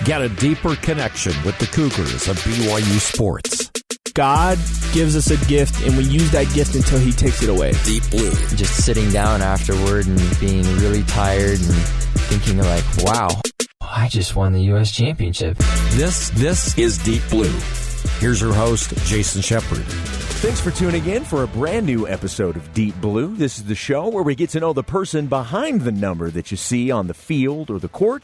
Get a deeper connection with the Cougars of BYU sports. God gives us a gift, and we use that gift until he takes it away. Deep Blue. Just sitting down afterward and being really tired and thinking like, wow, I just won the U.S. championship. This is Deep Blue. Here's your host, Jason Shepard. Thanks for tuning in for a brand new episode of Deep Blue. This is the show where we get to know the person behind the number that you see on the field or the court.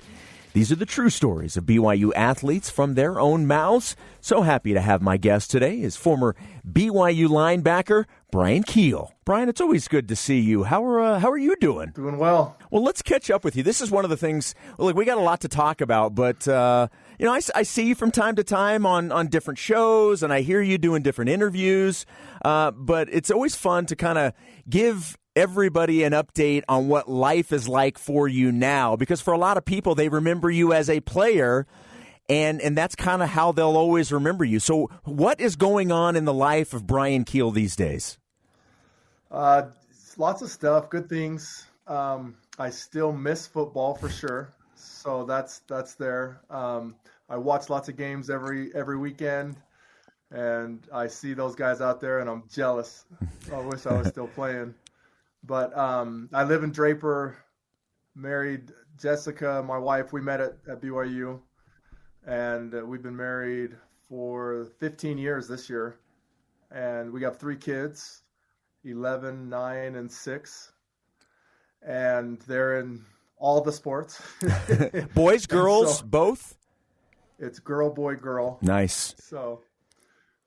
These are the true stories of BYU athletes from their own mouths. So happy to have my guest today is former BYU linebacker Bryan Kehl. Bryan, it's always good to see you. How are you doing? Doing well. Well, let's catch up with you. This is one of the things. Look, we got a lot to talk about, but I see you from time to time on different shows, and I hear you doing different interviews. But it's always fun to kind of give everybody an update on what life is like for you now, because for a lot of people, they remember you as a player, and that's kind of how they'll always remember you. So what is going on in the life of Bryan Kehl these days? Lots of stuff, good things. I still miss football for sure, so that's there. I watch lots of games every weekend, and I see those guys out there, and I'm jealous. I wish I was still playing. But I live in Draper, married Jessica, my wife. We met at BYU, and we've been married for 15 years this year. And we got 3 kids, 11, 9, and 6. And they're in all the sports. Boys, girls, both? It's girl, boy, girl. Nice. So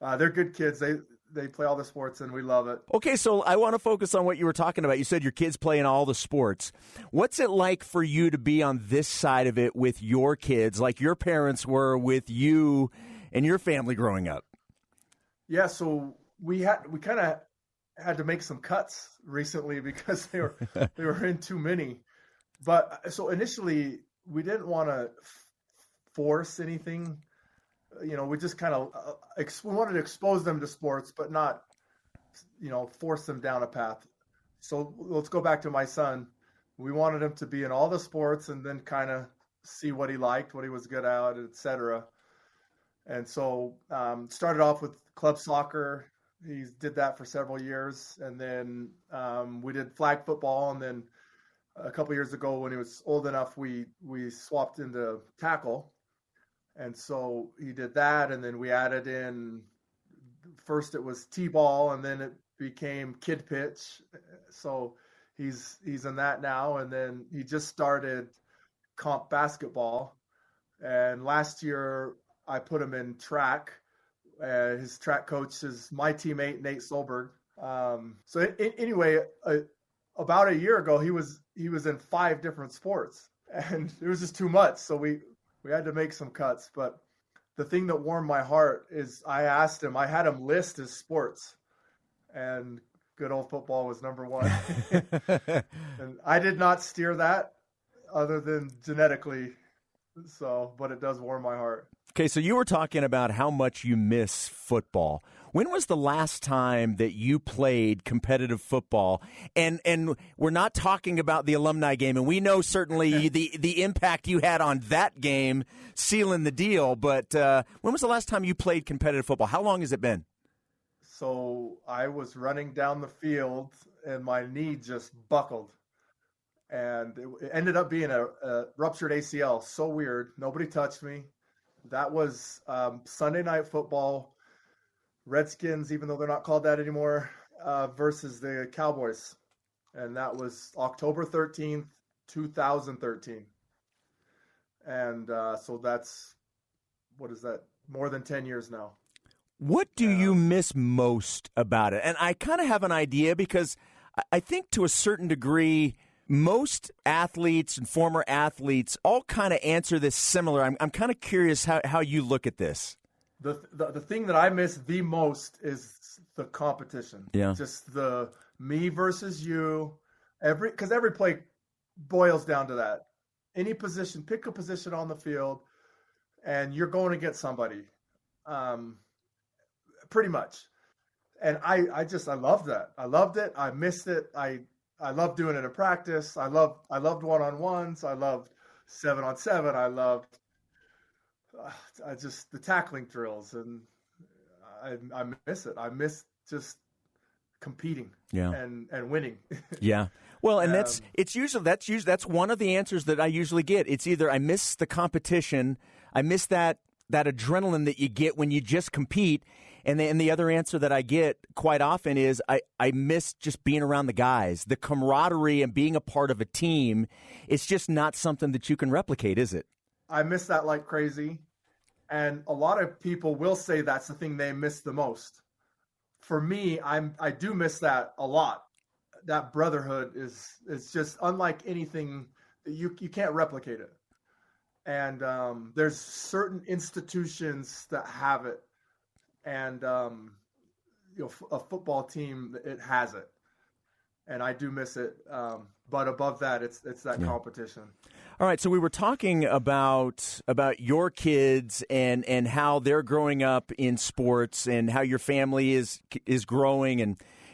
they're good kids. They play all the sports, and we love it. Okay, so I want to focus on what you were talking about. You said your kids play in all the sports. What's it like for you to be on this side of it with your kids, like your parents were with you and your family growing up? Yeah, so we kind of had to make some cuts recently because they were in too many. But so initially, we didn't want to force anything. We just kind of we wanted to expose them to sports, but not, force them down a path. So let's go back to my son. We wanted him to be in all the sports and then kind of see what he liked, what he was good at, etc. And so started off with club soccer. He did that for several years, and then we did flag football, and then a couple years ago when he was old enough, we swapped into tackle. And so he did that, and then we added in, first it was T-ball, and then it became kid pitch. So he's in that now, and then he just started comp basketball. And last year I put him in track. His track coach is my teammate, Nate Solberg. Anyway, about a year ago, he was in 5 different sports, and it was just too much. So we had to make some cuts, but the thing that warmed my heart is I had him list his sports, and good old football was number 1. And I did not steer that other than genetically. But it does warm my heart. Okay, so you were talking about how much you miss football. When was the last time that you played competitive football? And we're not talking about the alumni game, and we know certainly the impact you had on that game, sealing the deal. But when was the last time you played competitive football? How long has it been? So I was running down the field, and my knee just buckled. And it ended up being a ruptured ACL. So weird. Nobody touched me. That was Sunday Night Football. Redskins, even though they're not called that anymore, versus the Cowboys. And that was October 13th, 2013. And so that's, what is that, more than 10 years now. What do you miss most about it? And I kind of have an idea, because I think to a certain degree, most athletes and former athletes all kind of answer this similar. I'm kind of curious how you look at this. The thing that I miss the most is the competition. Yeah. Just the me versus you. Because every play boils down to that. Any position, pick a position on the field, and you're going to get somebody. Pretty much. And I loved that. I loved it. I missed it. I loved doing it in practice. I loved one-on-ones. I loved 7-on-7. I loved the tackling drills, and I miss it. I miss just competing and winning. Yeah. Well, and that's one of the answers that I usually get. It's either I miss the competition, I miss that adrenaline that you get when you just compete, and the other answer that I get quite often is I miss just being around the guys, the camaraderie and being a part of a team. It's just not something that you can replicate, is it? I miss that like crazy, and a lot of people will say that's the thing they miss the most. For me, I do miss that a lot. That brotherhood is just unlike anything. You can't replicate it. And there's certain institutions that have it, and a football team, it has it, and I do miss it. But above that, it's that competition. All right, so we were talking about your kids and how they're growing up in sports and how your family is growing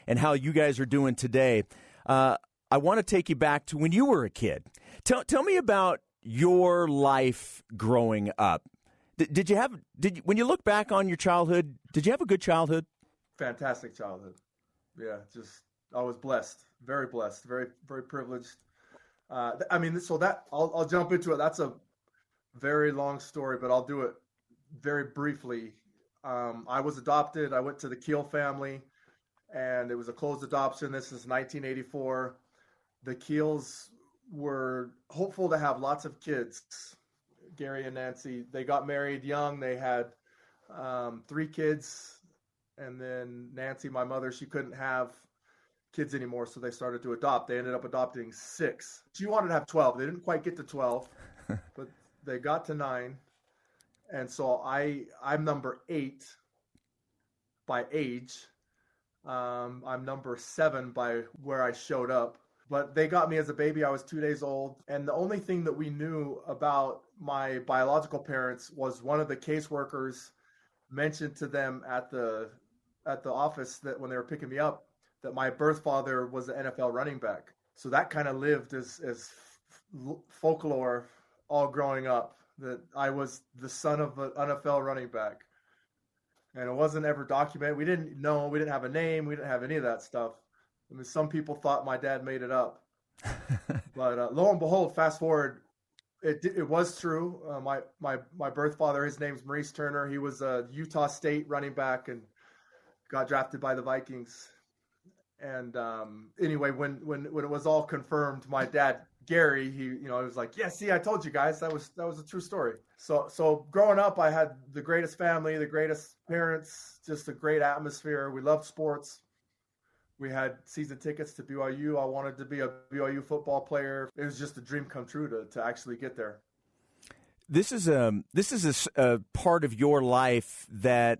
and how you guys are doing today. I want to take you back to when you were a kid. Tell me about your life growing up. When you look back on your childhood, did you have a good childhood? Fantastic childhood. Yeah, I was blessed, very, very privileged. I'll jump into it. That's a very long story, but I'll do it very briefly. I was adopted. I went to the Kehl family, and it was a closed adoption. This is 1984. The Kehls were hopeful to have lots of kids. Gary and Nancy, they got married young. They had 3 kids, and then Nancy, my mother, she couldn't have kids anymore, so they started to adopt. They ended up adopting 6. She wanted to have 12. They didn't quite get to 12, but they got to 9. And so I'm number 8 by age. I'm number 7 by where I showed up. But they got me as a baby. I was 2 days old. And the only thing that we knew about my biological parents was one of the caseworkers mentioned to them at the office that when they were picking me up, that my birth father was an NFL running back. So that kind of lived as folklore all growing up, that I was the son of an NFL running back. And it wasn't ever documented. We didn't know. We didn't have a name. We didn't have any of that stuff. I mean, some people thought my dad made it up. But lo and behold, fast forward, it was true. My birth father, his name's Maurice Turner. He was a Utah State running back and got drafted by the Vikings. And anyway, when it was all confirmed, my dad Gary, he was like, "Yeah, see, I told you guys that was a true story." So growing up, I had the greatest family, the greatest parents, just a great atmosphere. We loved sports. We had season tickets to BYU. I wanted to be a BYU football player. It was just a dream come true to actually get there. This is a part of your life that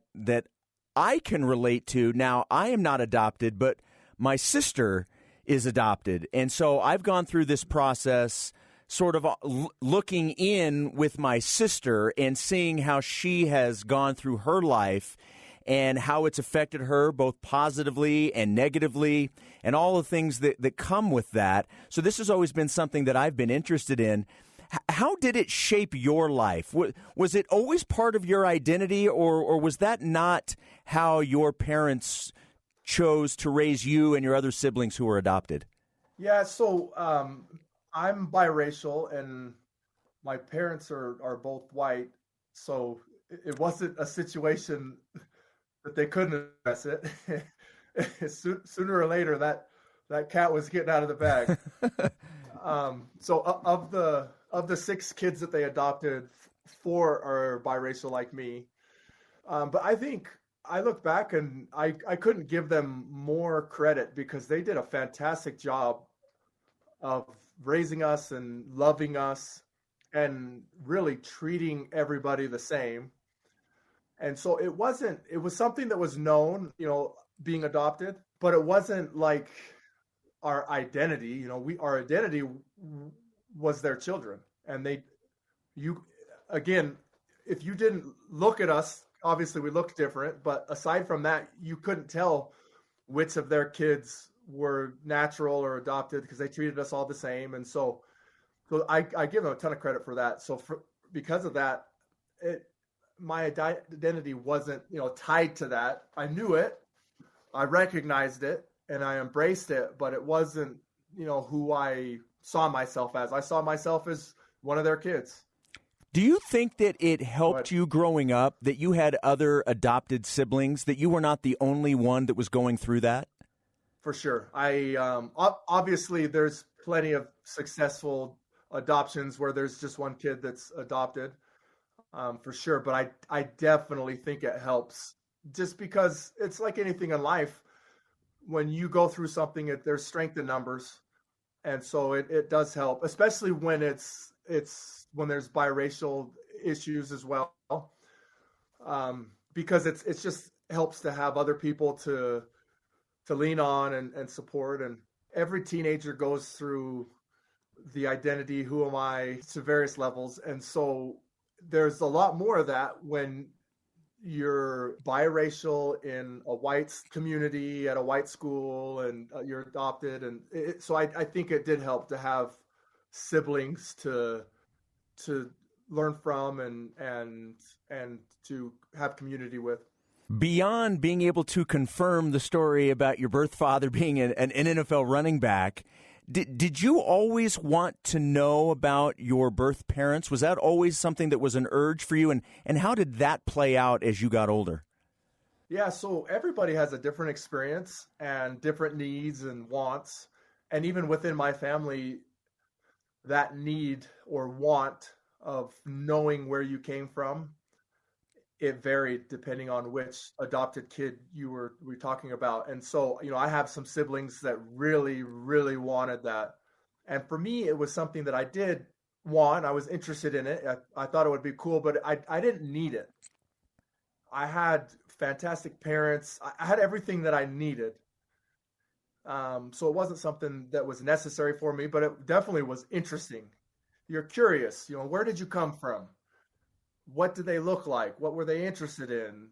I can relate to. Now, I am not adopted, but my sister is adopted. And so I've gone through this process sort of looking in with my sister and seeing how she has gone through her life and how it's affected her both positively and negatively and all the things that come with that. So this has always been something that I've been interested in. How did it shape your life? Was it always part of your identity, or was that not how your parents chose to raise you and your other siblings who were adopted? Yeah, so I'm biracial, and my parents are both white, so it wasn't a situation that they couldn't address it. Sooner or later, that cat was getting out of the bag. So of the 6 kids that they adopted, 4 are biracial like me. But I think I look back and I couldn't give them more credit because they did a fantastic job of raising us and loving us and really treating everybody the same. And so it was something that was known, being adopted, but it wasn't like our identity. Our identity was their children. And if you didn't look at us, obviously we looked different, but aside from that, you couldn't tell which of their kids were natural or adopted because they treated us all the same. And so I give them a ton of credit for that. So because of that, my identity wasn't, tied to that. I knew it, I recognized it, and I embraced it, but it wasn't, who I saw myself as. I saw myself as one of their kids. Do you think that it helped you growing up that you had other adopted siblings, that you were not the only one that was going through that? For sure. Obviously there's plenty of successful adoptions where there's just one kid that's adopted, for sure. But I definitely think it helps, just because it's like anything in life. When you go through something, there's strength in numbers. And so it does help, especially when it's when there's biracial issues as well, because it's just helps to have other people to lean on and support. And every teenager goes through the identity, who am I, to various levels. And so there's a lot more of that when you're biracial in a white community at a white school and you're adopted. And so I think it did help to have siblings to learn from and to have community with. Beyond being able to confirm the story about your birth father being an NFL running back, did you always want to know about your birth parents? Was that always something that was an urge for you? And how did that play out as you got older? Yeah, so everybody has a different experience and different needs and wants. And even within my family, that need or want of knowing where you came from, it varied depending on which adopted kid we were talking about. And so, I have some siblings that really, really wanted that. And for me, it was something that I did want. I was interested in it. I thought it would be cool, but I didn't need it. I had fantastic parents. I had everything that I needed. So it wasn't something that was necessary for me, but it definitely was interesting. You're curious, where did you come from? What did they look like? What were they interested in?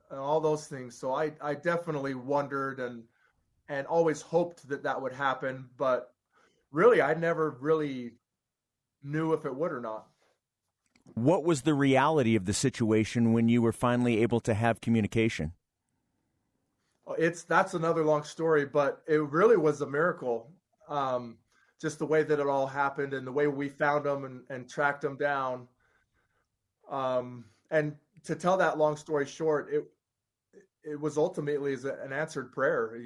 And all those things. So I definitely wondered and always hoped that would happen. But really, I never really knew if it would or not. What was the reality of the situation when you were finally able to have communication? That's another long story, but it really was a miracle. Just the way that it all happened and the way we found them and tracked them down. And to tell that long story short, it was ultimately an answered prayer.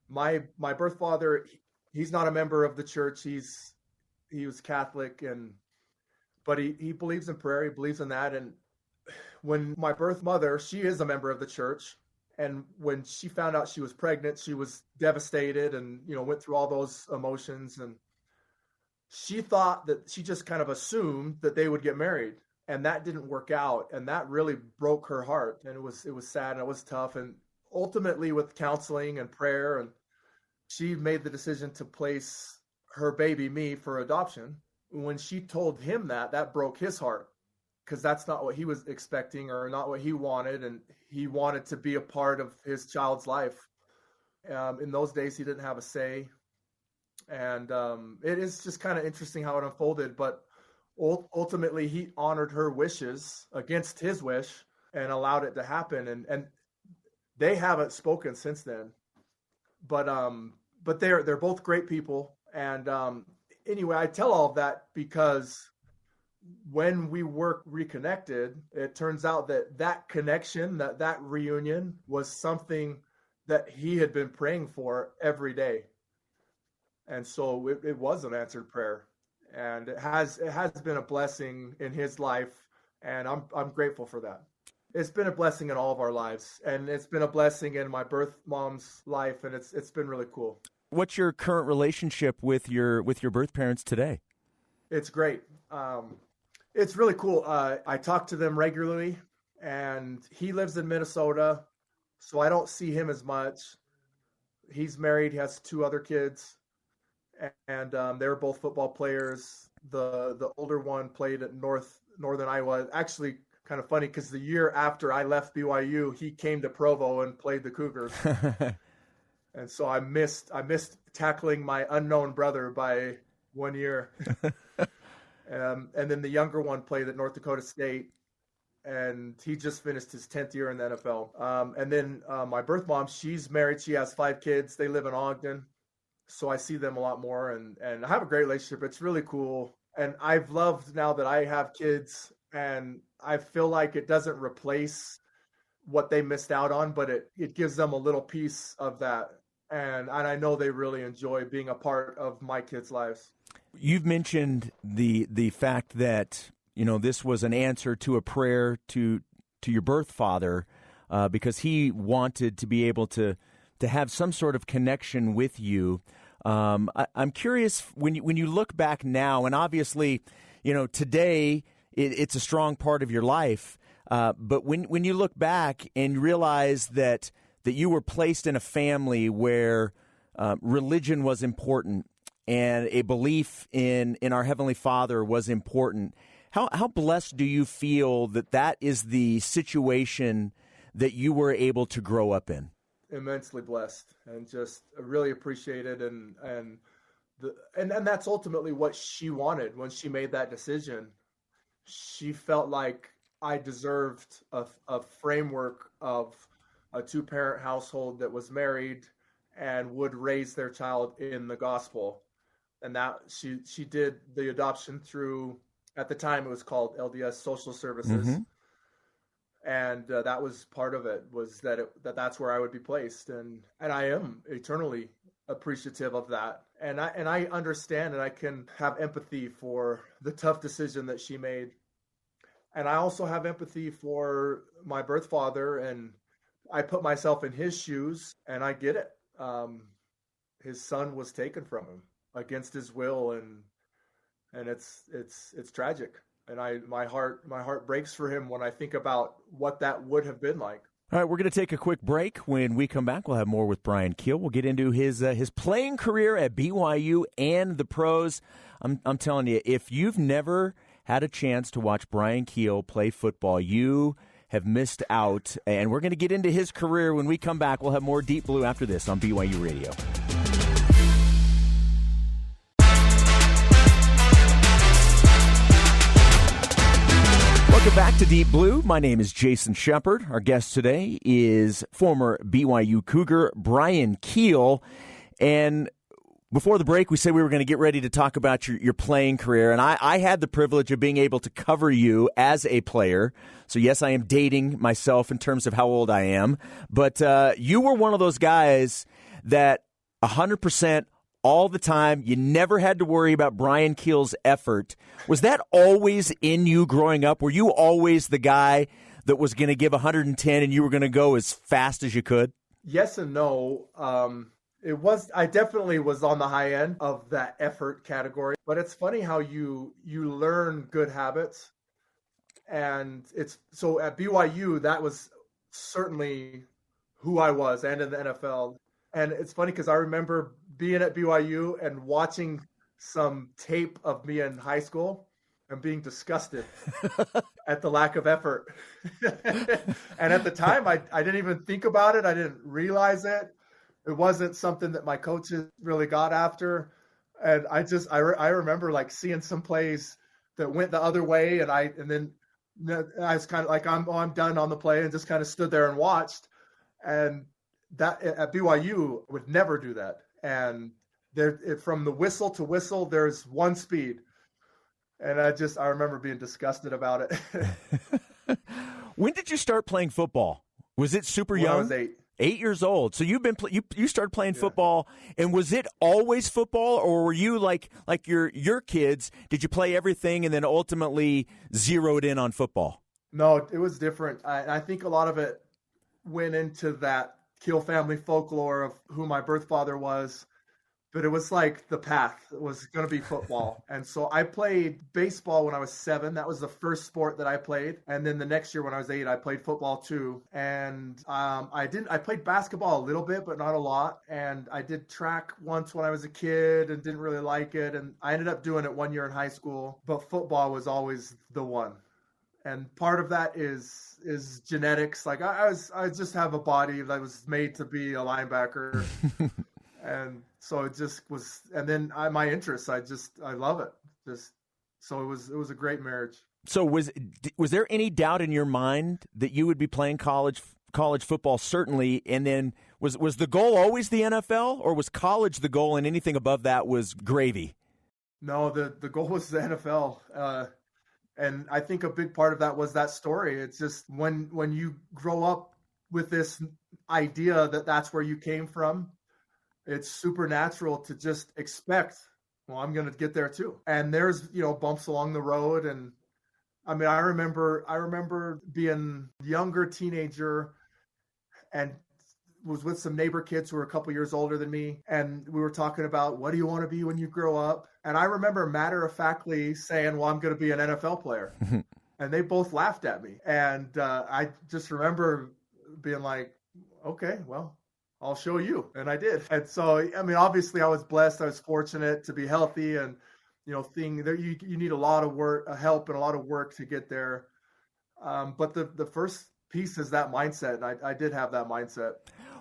My birth father, he's not a member of the church. He was Catholic, but he believes in prayer. He believes in that. And when my birth mother, she is a member of the church. And when she found out she was pregnant, she was devastated and, went through all those emotions. And she thought that she just kind of assumed that they would get married. And that didn't work out. And that really broke her heart. And it was sad and it was tough. And ultimately with counseling and prayer, and she made the decision to place her baby, me, for adoption. When she told him that broke his heart, because that's not what he was expecting or not what he wanted. And he wanted to be a part of his child's life. In those days, he didn't have a say. And it is just kind of interesting how it unfolded. But ultimately, he honored her wishes against his wish and allowed it to happen. And they haven't spoken since then. But they're both great people. And anyway, I tell all of that because when we were reconnected, it turns out that connection, that reunion was something that he had been praying for every day. And so it was an answered prayer. And it has been a blessing in his life, and I'm grateful for that. It's been a blessing in all of our lives, and it's been a blessing in my birth mom's life, and it's been really cool. What's your current relationship with your birth parents today? It's great. It's really cool. I talk to them regularly, and he lives in Minnesota, so I don't see him as much. He's married, he has 2 other kids. And they were both football players. The older one played at Northern Iowa. Actually, kind of funny because the year after I left BYU, he came to Provo and played the Cougars. And so I missed tackling my unknown brother by 1 year. And then the younger one played at North Dakota State. and he just finished his 10th year in the NFL. And then my birth mom, she's married. She has 5 kids. They live in Ogden. So I see them a lot more, and I have a great relationship. It's really cool. And I've loved now that I have kids, and I feel like it doesn't replace what they missed out on, but it gives them a little piece of that. And I know they really enjoy being a part of my kids' lives. You've mentioned the fact that, this was an answer to a prayer to your birth father, because he wanted to be able to have some sort of connection with you. I'm curious, when you look back now, and obviously, today it's a strong part of your life, but when you look back and realize that you were placed in a family where religion was important and a belief in our Heavenly Father was important, how blessed do you feel that is the situation that you were able to grow up in? Immensely blessed, and just really appreciated, and that's ultimately what she wanted when she made that decision. She felt like I deserved a framework of a 2-parent household that was married and would raise their child in the gospel. And that she did the adoption through, at the time it was called LDS Social Services. Mm-hmm. And that was part of it, was that's where I would be placed, and I am eternally appreciative of that, and I understand, and I can have empathy for the tough decision that she made, and I also have empathy for my birth father, and I put myself in his shoes, and I get it. His son was taken from him against his will, and it's tragic. And my heart breaks for him when I think about what that would have been like. All right, we're going to take a quick break. When we come back, we'll have more with Bryan Kehl. We'll get into his playing career at BYU and the pros. I'm telling you, if you've never had a chance to watch Bryan Kehl play football, you have missed out. And we're going to get into his career when we come back. We'll have more Deep Blue after this on BYU Radio. Welcome back to Deep Blue. My name is Jason Shepard. Our guest today is former BYU Cougar Bryan Kehl. And before the break, we said we were going to get ready to talk about your playing career. And I had the privilege of being able to cover you as a player. So, yes, I am dating myself in terms of how old I am. But you were one of those guys that 100% all the time, you never had to worry about Bryan Kehl's effort. Was that always in you growing up? Were you always the guy that was going to give 110 and you were going to go as fast as you could? Yes and no. I definitely was on the high end of that effort category, but it's funny how you learn good habits. And so at BYU, that was certainly who I was, and in the NFL. And it's funny because I remember being at BYU and watching some tape of me in high school and being disgusted at the lack of effort. And at the time, I didn't even think about it. I didn't realize it. It wasn't something that my coaches really got after. And I remember like seeing some plays that went the other way. And then I was kind of like, I'm done on the play, and just kind of stood there and watched. And that at BYU would never do that. And from the whistle to whistle, there's one speed. And I remember being disgusted about it. When did you start playing football? Was it super young? When I was 8. 8 years old. So you've been you started playing football, and was it always football, or were you like your kids? Did you play everything and then ultimately zeroed in on football? No, it was different. I think a lot of it went into that Kehl family folklore of who my birth father was, but it was like the path was going to be football. And so I played baseball when I was 7. That was the first sport that I played. And then the next year when I was 8, I played football too. And I played basketball a little bit, but not a lot. And I did track once when I was a kid and didn't really like it. And I ended up doing it 1 year in high school, but football was always the one. And part of that is genetics. Like I just have a body that was made to be a linebacker. And so it just was, and then my interests, I love it. So it was a great marriage. So was there any doubt in your mind that you would be playing college football? Certainly, and then was the goal always the NFL, or was college the goal, and anything above that was gravy? No, the goal was the NFL, and I think a big part of that was that story. It's just when you grow up with this idea that that's where you came from, it's supernatural to just expect, well, I'm going to get there too. And there's bumps along the road, and I mean, I remember being a younger teenager and was with some neighbor kids who were a couple years older than me. And we were talking about, what do you want to be when you grow up? And I remember matter-of-factly saying, well, I'm going to be an NFL player. And they both laughed at me. And I just remember being like, okay, well, I'll show you. And I did. And so, I mean, obviously I was blessed. I was fortunate to be healthy, and you need a lot of work, help, and a lot of work to get there. But the first piece is that mindset, and I did have that mindset.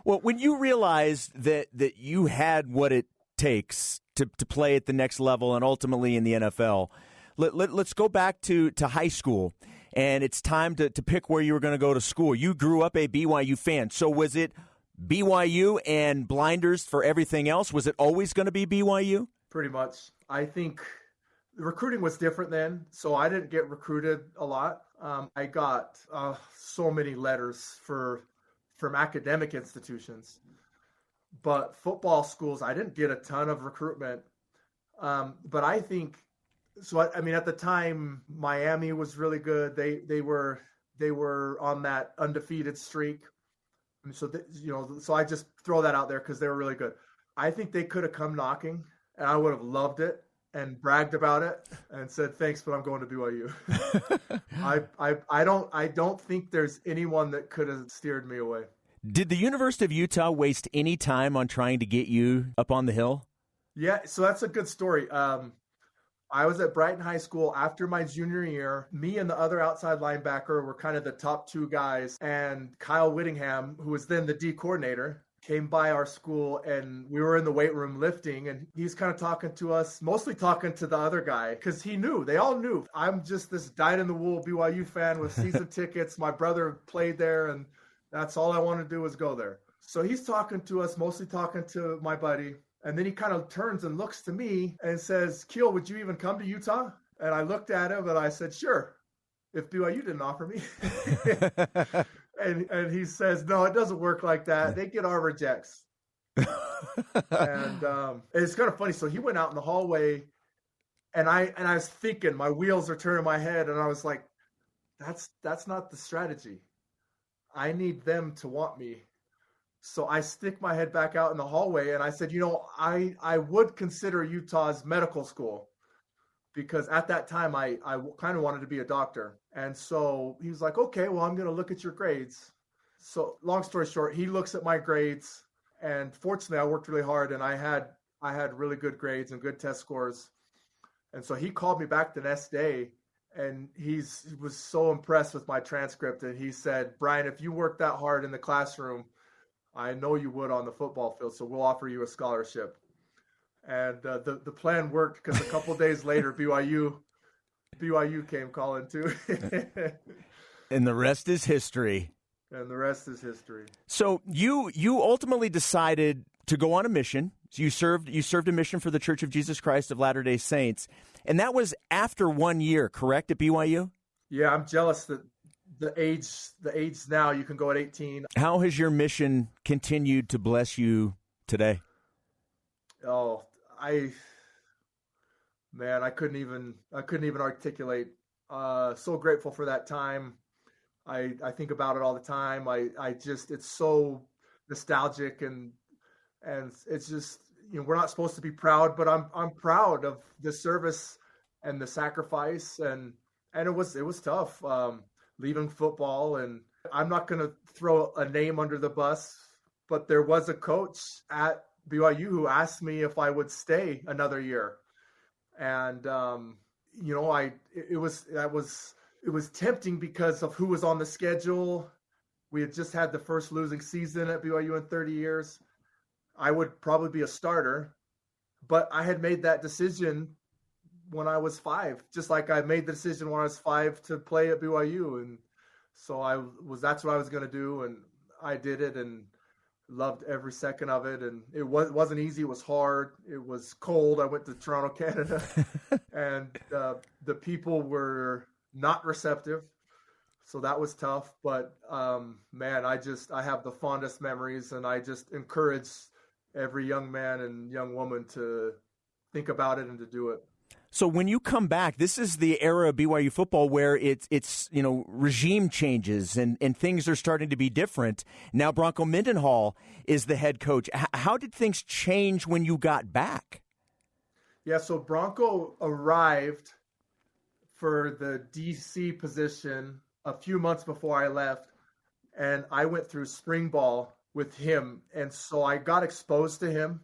Well, when you realized that you had what it takes to play at the next level and ultimately in the NFL, let's go back to high school, and it's time to pick where you were going to go to school. You grew up a BYU fan, so was it BYU and blinders for everything else? Was it always going to be BYU? Pretty much. I think the recruiting was different then, so I didn't get recruited a lot. I got so many letters from academic institutions, but football schools, I didn't get a ton of recruitment. But I think so. I mean, at the time, Miami was really good. They were on that undefeated streak. And so so I just throw that out there because they were really good. I think they could have come knocking, and I would have loved it and bragged about it and said, thanks, but I'm going to BYU. I don't think there's anyone that could have steered me away. Did the University of Utah waste any time on trying to get you up on the hill? Yeah, so that's a good story. I was at Brighton High School after my junior year. Me and the other outside linebacker were kind of the top two guys. And Kyle Whittingham, who was then the D coordinator, came by our school, and we were in the weight room lifting, and he's kind of talking to us, mostly talking to the other guy, because they all knew. I'm just this dyed-in-the-wool BYU fan with season tickets. My brother played there, and that's all I wanted to do was go there. So he's talking to us, mostly talking to my buddy, and then he kind of turns and looks to me and says, Kehl, would you even come to Utah? And I looked at him, and I said, sure, if BYU didn't offer me. And he says, no, it doesn't work like that. They get our rejects. And it's kind of funny. So he went out in the hallway, and I was thinking, my wheels are turning in my head, and I was like, that's not the strategy. I need them to want me. So I stick my head back out in the hallway, and I said, I would consider Utah's medical school, because at that time I kind of wanted to be a doctor. And so he was like, okay, well, I'm going to look at your grades. So long story short, he looks at my grades, and fortunately I worked really hard, and I had really good grades and good test scores. And so he called me back the next day, and he was so impressed with my transcript. And he said, Bryan, if you work that hard in the classroom, I know you would on the football field, so we'll offer you a scholarship. And the plan worked, because a couple days later, BYU came calling too. And the rest is history. And the rest is history. So you ultimately decided to go on a mission. So you served a mission for the Church of Jesus Christ of Latter-day Saints, and that was after 1 year, correct, at BYU? Yeah, I'm jealous that the age now you can go at 18. How has your mission continued to bless you today? Oh, I couldn't even articulate. So grateful for that time. I think about it all the time. It's so nostalgic, and it's just, we're not supposed to be proud, but I'm proud of the service and the sacrifice, and it was tough, leaving football. And I'm not going to throw a name under the bus, but there was a coach at BYU who asked me if I would stay another year. And, it was tempting because of who was on the schedule. We had just had the first losing season at BYU in 30 years. I would probably be a starter, but I had made that decision when I was 5, just like I made the decision when I was 5 to play at BYU. And so that's what I was going to do. And I did it and loved every second of it. And it wasn't easy. It was hard. It was cold. I went to Toronto, Canada, and the people were not receptive. So that was tough. But man, I have the fondest memories, and I just encourage every young man and young woman to think about it and to do it. So when you come back, this is the era of BYU football where it's regime changes and things are starting to be different. Now Bronco Mendenhall is the head coach. How did things change when you got back? Yeah, so Bronco arrived for the DC position a few months before I left, and I went through spring ball with him, and so I got exposed to him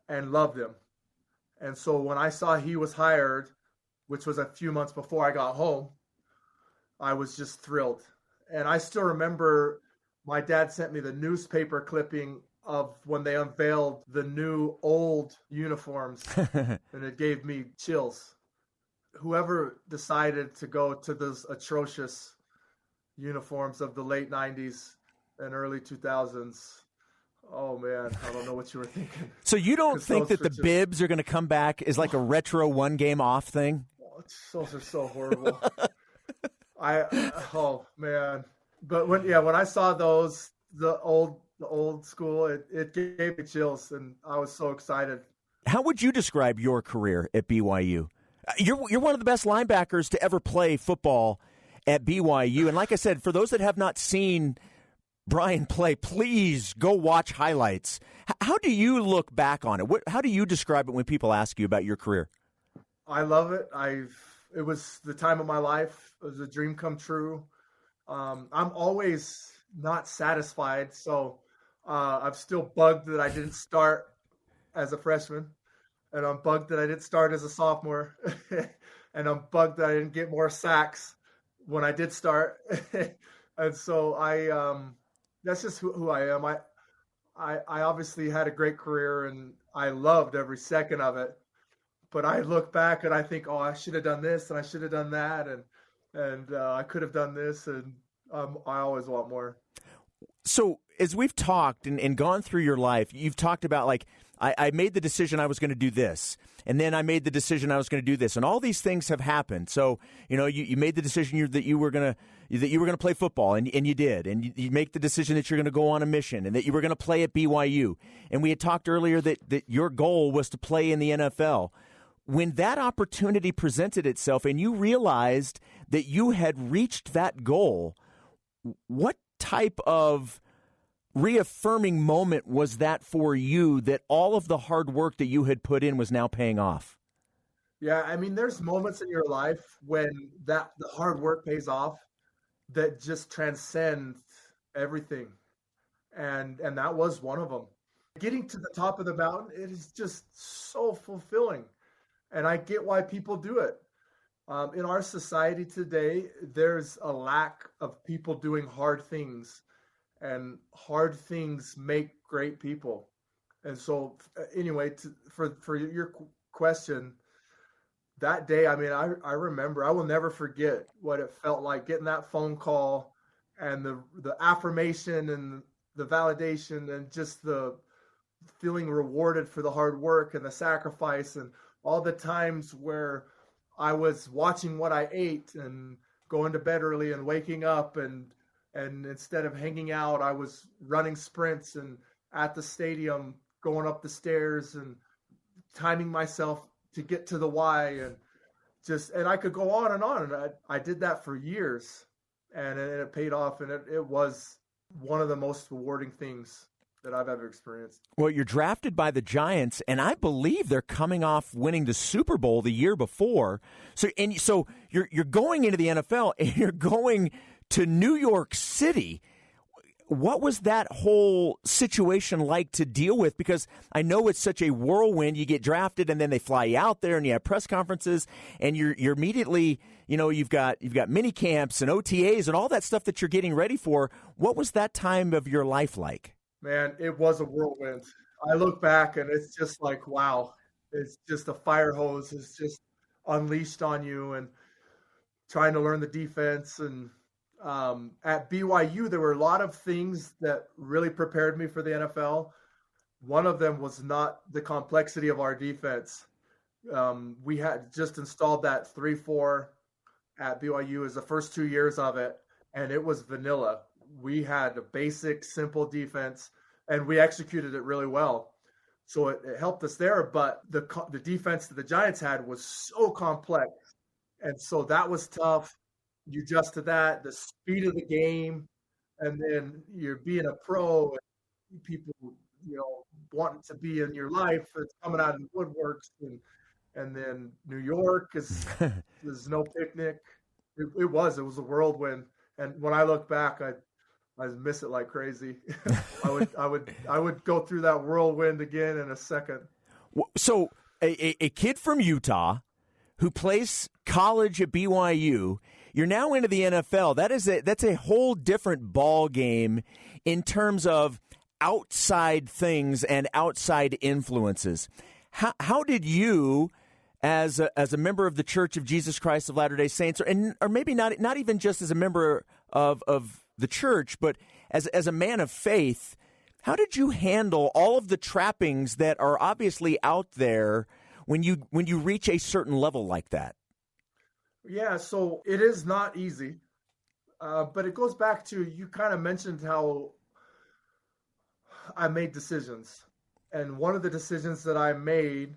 and loved him. And so when I saw he was hired, which was a few months before I got home, I was just thrilled. And I still remember my dad sent me the newspaper clipping of when they unveiled the new old uniforms, and it gave me chills. Whoever decided to go to those atrocious uniforms of the late 90s and early 2000s, oh, man, I don't know what you were thinking. So you don't think that the bibs are going to come back as like a retro one-game-off thing? Those are so horrible. Oh, man. But when I saw those, the old school, it gave me chills, and I was so excited. How would you describe your career at BYU? You're one of the best linebackers to ever play football at BYU. And like I said, for those that have not seen Bryan play, please go watch highlights. How do you look back on it? How do you describe it when people ask you about your career? I love it. It was the time of my life. It was a dream come true. I'm always not satisfied, so I'm still bugged that I didn't start as a freshman, and I'm bugged that I didn't start as a sophomore, and I'm bugged that I didn't get more sacks when I did start. And so that's just who I am. I obviously had a great career, and I loved every second of it. But I look back and I think, oh, I should have done this and I should have done that, and I could have done this, and I always want more. So as we've talked and gone through your life, you've talked about like I made the decision I was going to do this, and then I made the decision I was going to do this, and all these things have happened. So you made the decision that you were going to play football, and you did, and you make the decision that you're going to go on a mission, and that you were going to play at BYU. And we had talked earlier that your goal was to play in the NFL. When that opportunity presented itself, and you realized that you had reached that goal, what type of reaffirming moment was that for you, that all of the hard work that you had put in was now paying off? Yeah, I mean, there's moments in your life when the hard work pays off that just transcend everything. And that was one of them. Getting to the top of the mountain, it is just so fulfilling. And I get why people do it. In our society today, there's a lack of people doing hard things. And hard things make great people. And so anyway, for your question, that day, I mean, I remember, I will never forget what it felt like getting that phone call and the affirmation and the validation and just the feeling rewarded for the hard work and the sacrifice, and all the times where I was watching what I ate and going to bed early and waking up, and instead of hanging out, I was running sprints and at the stadium, going up the stairs and timing myself to get to the Y, and I could go on. And I did that for years, and it paid off, and it was one of the most rewarding things that I've ever experienced. Well, you're drafted by the Giants, and I believe they're coming off winning the Super Bowl the year before. So you're going into the NFL, and you're going to New York City. What was that whole situation like to deal with? Because I know it's such a whirlwind. You get drafted, and then they fly you out there, and you have press conferences, and you're immediately, you've got mini camps and OTAs and all that stuff that you're getting ready for. What was that time of your life like? Man, it was a whirlwind. I look back and it's just like, wow, it's just a fire hose. It's just unleashed on you and trying to learn the defense. And at BYU, there were a lot of things that really prepared me for the NFL. One of them was not the complexity of our defense. We had just installed that 3-4 at BYU as the first 2 years of it, and it was vanilla. We had a basic, simple defense, and we executed it really well. So it helped us there, but the defense that the Giants had was so complex. And so that was tough. You adjust to that, the speed of the game, and then you're being a pro, and people, wanting to be in your life. It's coming out of the woodworks, and then New York is no picnic. It was a whirlwind. And when I look back, I miss it like crazy. I would go through that whirlwind again in a second. So a kid from Utah who plays college at BYU, you're now into the NFL. That's a whole different ball game in terms of outside things and outside influences. How did you, as a member of the Church of Jesus Christ of Latter-day Saints, or maybe not even just as a member of the church, but as a man of faith, how did you handle all of the trappings that are obviously out there when you reach a certain level like that? Yeah, so it is not easy, but it goes back to, you kind of mentioned how I made decisions. And one of the decisions that I made,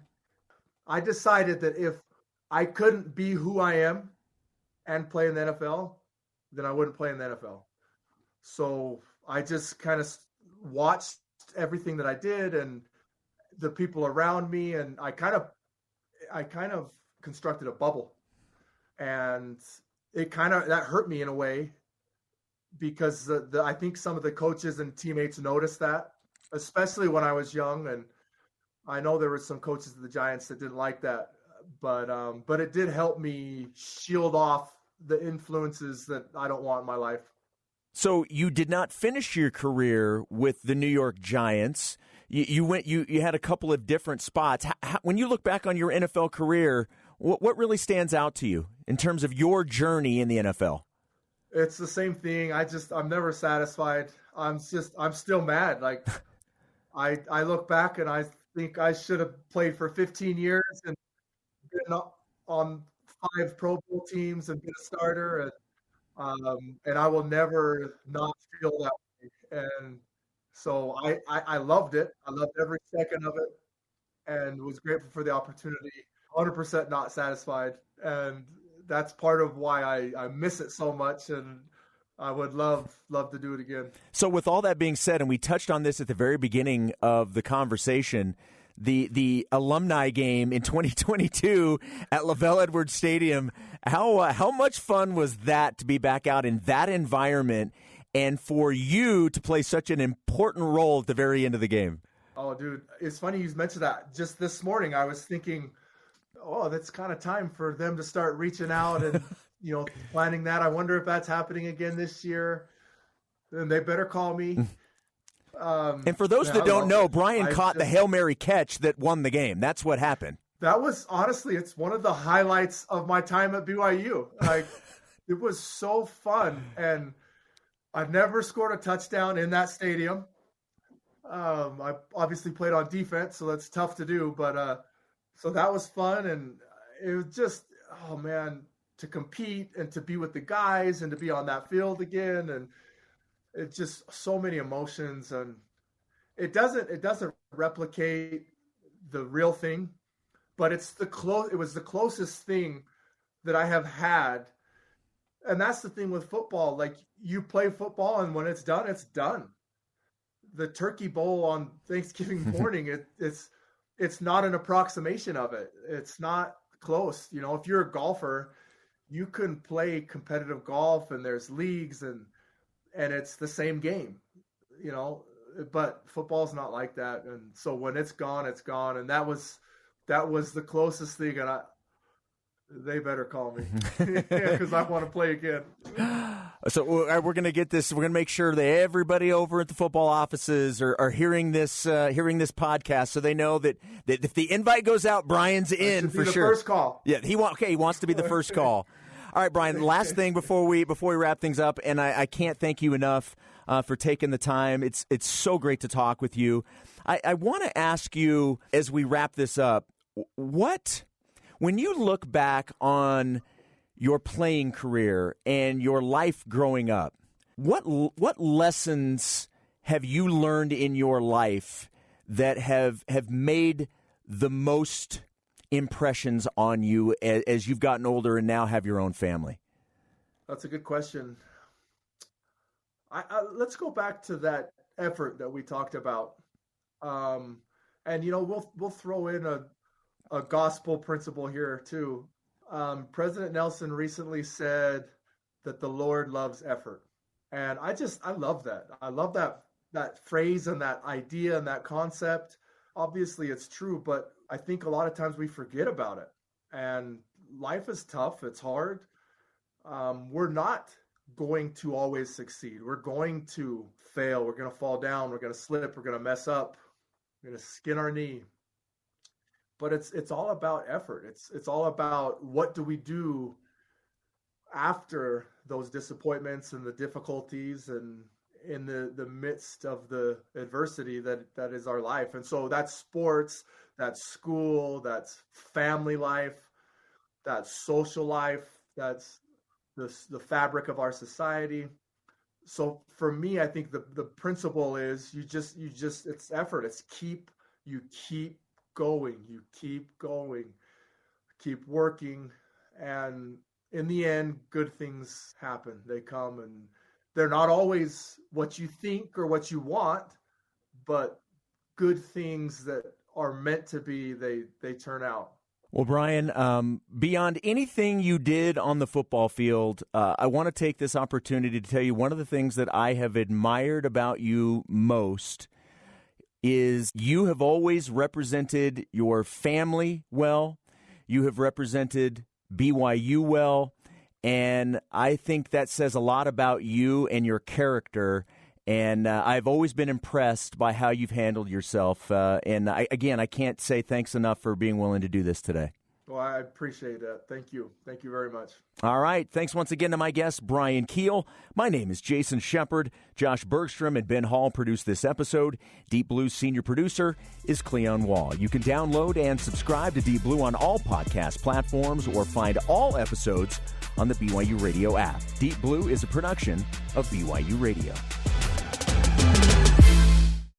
I decided that if I couldn't be who I am and play in the NFL, then I wouldn't play in the NFL. So I just kind of watched everything that I did and the people around me, and I kind of constructed a bubble. And that hurt me in a way, because I think some of the coaches and teammates noticed that, especially when I was young. And I know there were some coaches of the Giants that didn't like that, but it did help me shield off the influences that I don't want in my life. So you did not finish your career with the New York Giants. You had a couple of different spots. When you look back on your NFL career, what really stands out to you in terms of your journey in the NFL? It's the same thing. I'm never satisfied. I'm still mad. Like I look back and I think I should have played for 15 years and been on 5 Pro Bowl teams and been a starter, and I will never not feel that way. And so I loved it. I loved every second of it, and was grateful for the opportunity. 100% not satisfied, and that's part of why I miss it so much, and I would love to do it again. So with all that being said, and we touched on this at the very beginning of the conversation, the alumni game in 2022 at LaVell Edwards Stadium, how much fun was that to be back out in that environment and for you to play such an important role at the very end of the game? Oh, dude, it's funny you mentioned that. Just this morning I was thinking, that's kind of time for them to start reaching out and, planning that. I wonder if that's happening again this year. Then they better call me. And for those that don't know, Bryan caught the Hail Mary catch that won the game. That's what happened. That was, honestly, it's one of the highlights of my time at BYU. It was so fun. And I've never scored a touchdown in that stadium. I obviously played on defense, so that's tough to do, but so that was fun. And it was just, oh man, to compete and to be with the guys and to be on that field again. And it's just so many emotions, and it doesn't replicate the real thing, but it was the closest thing that I have had. And that's the thing with football. Like, you play football, and when it's done, it's done. The Turkey Bowl on Thanksgiving morning, it's not an approximation of it. It's not close. If you're a golfer, you can play competitive golf, and there's leagues, and it's the same game, but football's not like that. And so when it's gone, it's gone. And that was the closest thing. And they better call me because I want to play again. So we're going to get this. We're going to make sure that everybody over at the football offices are hearing this podcast, so they know that if the invite goes out, Bryan's in for sure. First call. Yeah, he wants to be the first call. All right, Bryan. Last thing before we wrap things up, and I can't thank you enough for taking the time. It's so great to talk with you. I want to ask you as we wrap this up, when you look back on your playing career and your life growing up, what lessons have you learned in your life that have made the most impressions on you as you've gotten older and now have your own family? That's a good question. Let's go back to that effort that we talked about, and we'll throw in a gospel principle here too. President Nelson recently said that the Lord loves effort. And I love that. I love that phrase and that idea and that concept. Obviously it's true, but I think a lot of times we forget about it. And life is tough. It's hard. We're not going to always succeed. We're going to fail. We're going to fall down. We're going to slip. We're going to mess up. We're going to skin our knee. But it's all about effort. It's all about what do we do after those disappointments and the difficulties and in the midst of the adversity that is our life. And so that's sports, that's school, that's family life, that's social life, that's the fabric of our society. So for me, I think the principle is you just it's effort. It's keep going, keep working, and in the end, good things happen. They come, and they're not always what you think or what you want, but good things that are meant to be, they turn out. Well, Bryan, beyond anything you did on the football field, I want to take this opportunity to tell you one of the things that I have admired about you most is you have always represented your family well. You have represented BYU well. And I think that says a lot about you and your character. And I've always been impressed by how you've handled yourself. And I can't say thanks enough for being willing to do this today. Well, I appreciate that. Thank you. Thank you very much. All right. Thanks once again to my guest, Bryan Kehl. My name is Jason Shepard. Josh Bergstrom and Ben Hall produced this episode. Deep Blue's senior producer is Cleon Wall. You can download and subscribe to Deep Blue on all podcast platforms or find all episodes on the BYU Radio app. Deep Blue is a production of BYU Radio.